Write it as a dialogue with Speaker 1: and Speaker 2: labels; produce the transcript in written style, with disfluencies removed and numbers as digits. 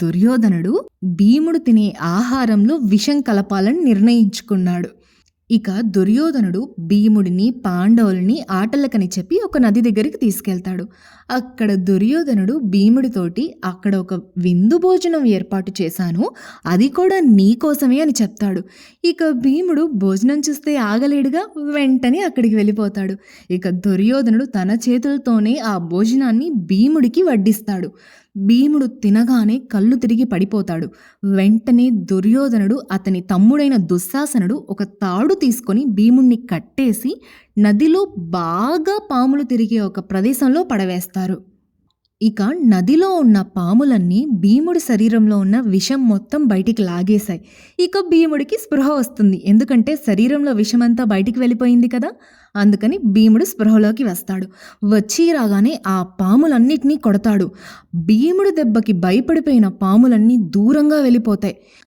Speaker 1: దుర్యోధనుడు భీముడు తినే ఆహారంలో విషం కలపాలని నిర్ణయించుకున్నాడు. ఇక దుర్యోధనుడు భీముడిని, పాండవుల్ని ఆటలకని చెప్పి ఒక నది దగ్గరికి తీసుకెళ్తాడు. అక్కడ దుర్యోధనుడు భీముడితోటి అక్కడ ఒక విందు భోజనం ఏర్పాటు చేశాను, అది కూడా నీకోసమే అని చెప్తాడు. ఇక భీముడు భోజనం చూస్తే ఆగలేడుగా, వెంటనే అక్కడికి వెళ్ళిపోతాడు. ఇక దుర్యోధనుడు తన చేతులతోనే ఆ భోజనాన్ని భీముడికి వడ్డిస్తాడు. భీముడు తినగానే కళ్ళు తిరిగి పడిపోతాడు. వెంటనే దుర్యోధనుడు అతని తమ్ముడైన దుశ్శాసనుడు ఒక తాడు తీసుకొని భీముణ్ణి కట్టేసి నదిలో బాగా పాములు తిరిగే ఒక ప్రదేశంలో పడవేస్తారు. ఇక నదిలో ఉన్న పాములన్నీ భీముడి శరీరంలో ఉన్న విషం మొత్తం బయటికి లాగేశాయి. ఇక భీముడికి స్పృహ వస్తుంది, ఎందుకంటే శరీరంలో విషమంతా బయటికి వెళ్ళిపోయింది కదా. అందుకని భీముడు స్పృహలోకి వస్తాడు. వచ్చి రాగానే ఆ పాములన్నిటినీ కొడతాడు. భీముడి దెబ్బకి భయపడిపోయిన పాములన్నీ దూరంగా వెళ్ళిపోతాయి.